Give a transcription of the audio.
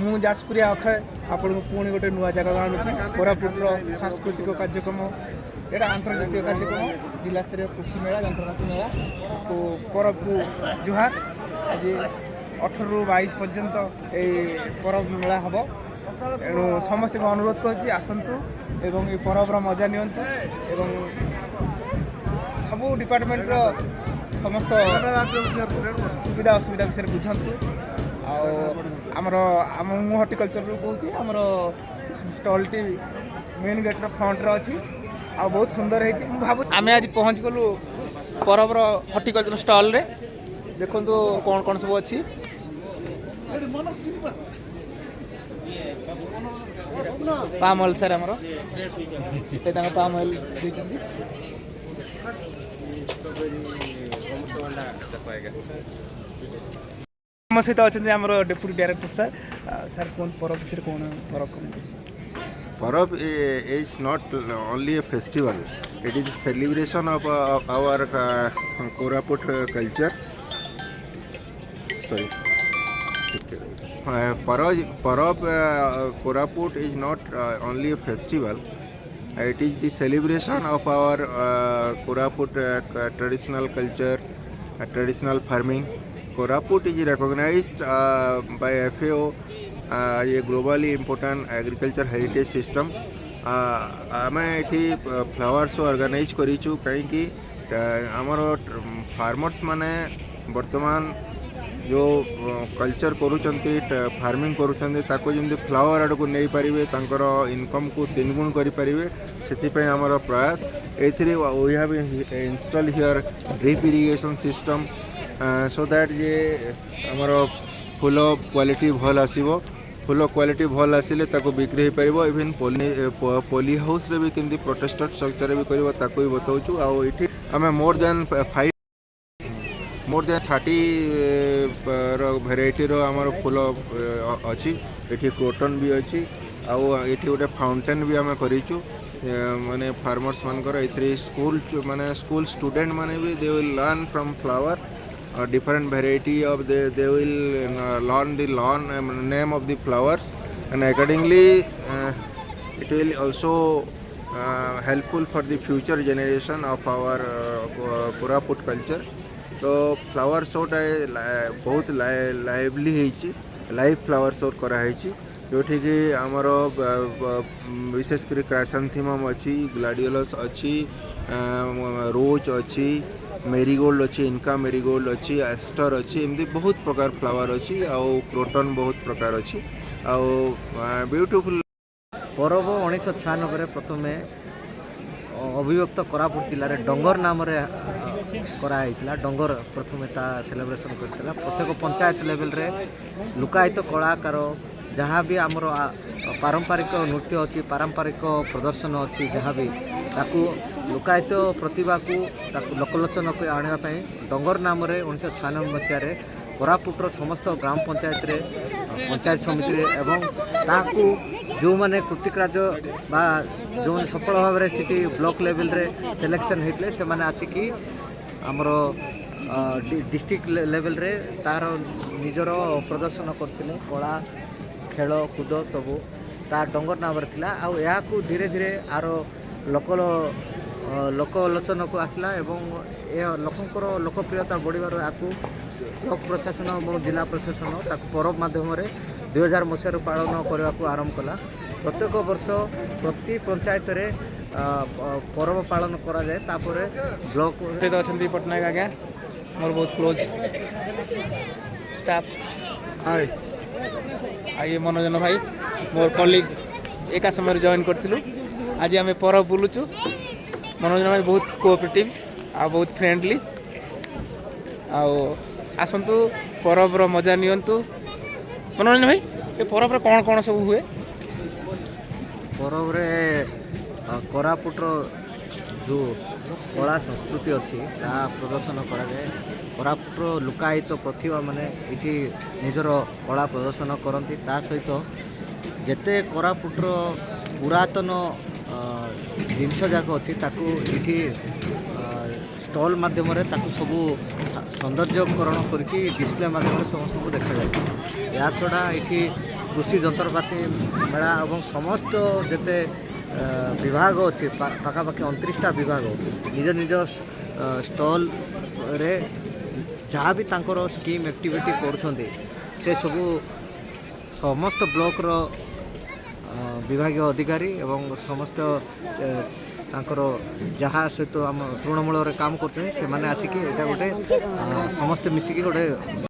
ମୁଁ ଯାଜପୁରିଆ ଅକ୍ଷୟ ଆପଣଙ୍କୁ ପୁଣି ଗୋଟେ ନୂଆ ଜାଗାକୁ ଆଣୁଛି। କୋରାପୁଟର ସାଂସ୍କୃତିକ କାର୍ଯ୍ୟକ୍ରମ, ଏଇଟା ଆନ୍ତର୍ଜାତିକ କାର୍ଯ୍ୟକ୍ରମ, ଜିଲ୍ଲାସ୍ତରୀୟ କୃଷି ମେଳା, ଯନ୍ତ୍ରପାତି ମେଳା ଓ ପରବକୁ ଜୁହାର। ଆଜି 18ରୁ 22 ପର୍ଯ୍ୟନ୍ତ ଏହି ପରବ ମେଳା ହେବ। ଏଣୁ ସମସ୍ତଙ୍କୁ ଅନୁରୋଧ କରୁଛି ଆସନ୍ତୁ ଏବଂ ଏ ପରବର ମଜା ନିଅନ୍ତୁ ଏବଂ ସବୁ ଡିପାର୍ଟମେଣ୍ଟର ସମସ୍ତ ସୁବିଧା ଅସୁବିଧା ବିଷୟରେ ବୁଝନ୍ତୁ। ଆଉ ମୁଁ ହର୍ଟିକଲଚରରୁ କହୁଛି। ଆମର ଷ୍ଟଲ୍ଟି ମେନ୍ ଗେଟ୍ର ଫ୍ରଣ୍ଟରେ ଅଛି ଆଉ ବହୁତ ସୁନ୍ଦର ହେଇଛି। ମୁଁ ଭାବୁଛି ଆମେ ଆଜି ପହଞ୍ଚିଗଲୁ ପରବର ହର୍ଟିକଲଚର ଷ୍ଟଲ୍ରେ। ଦେଖନ୍ତୁ କ'ଣ କ'ଣ ସବୁ ଅଛି। ପାମ୍ ଅଏଲ୍ ସାର୍ ଆମର ତାଙ୍କ ପାମ୍ ଅଏଲ୍ ଦେଇଛନ୍ତି। ଆମ ସହିତ ଅଛନ୍ତି ଆମର ଡେପୁଟି ଡାଇରେକ୍ଟର ସାର୍। ସାର୍ କୁହନ୍ତୁ ପରବ ବିଷୟରେ କ'ଣ ପରବ କୁହନ୍ତୁ। Parab is not only a festival; it is a celebration of our Koraput culture. Sorry. Parab Koraput is not only a festival; it is the celebration of our Koraput traditional culture, traditional farming. Koraput is recognized by FAO a globally important agriculture heritage system. आम ये flower show organise करूँ कहीं आमर farmers माने वर्तमान जो culture करुँच farming करुँच flower आड़ को नहीं पारे इनकम को 3 गुण करें से आमर प्रयास A V have install here drip irrigation system so that ये आमर फूल क्वालिटी भल आसो फूल क्वालिटी भल आसिले बिक्री हो पार। इवन पोली हाउस रे भी केमती प्रोटेक्टेड स्ट्रक्चर भी कर भी बताऊँ। आठी आम मोर देन 30 भेराइटी आमर फूल अच्छी ये क्रोटन भी अच्छी आठी गोटे फाउंटेन भी आम करूँ माने फार्मर्स मानकर स्कूल माने स्कूल स्टूडेंट माने भी they will learn from flower different variety of they will learn the name of the flowers and accordingly it will also helpful for the future generation of our Koraput culture. तो flower show बहुत lively live flower show कराई जोठी कि आमर विशेषकर chrysanthemum अच्छी gladiolus अच्छी रोज अच्छी marigold अच्छी इनका मेरीगोल्ड अच्छी एस्टर अच्छी एमती बहुत प्रकार फ्लावर अच्छी आउ क्रोटन बहुत प्रकार अच्छी आउ ब्यूटीफुल। परब 1996 प्रथम अभिव्यक्त कोरापुट जिले में डंगर नाम कराइला। डंगर प्रथम सेलिब्रेशन करता प्रत्येक पंचायत लेवल रे लुकायित कलाकार जहाँ भी आमर पारंपरिक नृत्य अच्छी पारंपरिक प्रदर्शन अच्छी जहाँ भी ताकू लुकायित प्रतिभा को लोकलोचन को आने डंगर नाम 1996 मसीह कोरापुटर समस्त ग्राम पंचायत रे पंचायत समिति रे एवं ताकू जो माने कृतिकार्य बा जो सफल भाव में सिटी ब्लॉक लेवल रे सिलेक्शन होते से माने आसिकी आमर डिस्ट्रिक्ट लेवल रे तार निजर प्रदर्शन करथिले कला खेल कूद सबू तार डंगर नाम थिला आ धीरे धीरे आर लोकलोचन को आसला एवं लोकंर लोकप्रियता बढ़िबार आकु ब्लॉक प्रशासन और जिला प्रशासन ताकु परब माध्यम 2000 मसीह पालन करने को आरंभ कला। प्रत्येक वर्ष प्रति पंचायत रे परब पालन करा जाए। तापर ब्लॉक अच्छा पटनायक आज्ञा मोर बहुत क्लोज स्टाफ हाय आइए मनोजन भाई मोर कलीग एका समय जॉइन करथिलु। आज आम परब बुलुचु। मनोजन भाई बहुत कोऑपरेटिव आ बहुत फ्रेंडली आसंतु परबर मजा नियंतु। मनोरंजन भाई ये परब कौन कौन सब हुए? परब रे कोरापुटर जो कला संस्कृति अच्छी ता प्रदर्शन करा जाए। कोरापुटर लुकायित प्रतिभा माने इठी निजर कला प्रदर्शन करती ता सहित जेते कोरापुटर पुरातन जिनस जाक अच्छी ताकू इठी स्टॉल माध्यम सबू सौंदर्यकरण करके डिस्प्ले माध्यम समस्त को देखा जाए। या छड़ा ये କୃଷି ଯନ୍ତ୍ରପାତି ମେଳା ଏବଂ ସମସ୍ତ ଯେତେ ବିଭାଗ ଅଛି ପାଖାପାଖି 29ଟା ବିଭାଗ ନିଜ ନିଜ ଷ୍ଟଲ୍ରେ ଯାହା ବି ତାଙ୍କର ସ୍କିମ୍ ଆକ୍ଟିଭିଟି କରୁଛନ୍ତି ସେ ସବୁ ସମସ୍ତ ବ୍ଲକର ବିଭାଗୀୟ ଅଧିକାରୀ ଏବଂ ସମସ୍ତ ତାଙ୍କର ଯାହା ସହିତ ଆମ ତୃଣମୂଳରେ କାମ କରୁଛନ୍ତି ସେମାନେ ଆସିକି ଏଇଟା ଗୋଟେ ସମସ୍ତେ ମିଶିକି ଗୋଟେ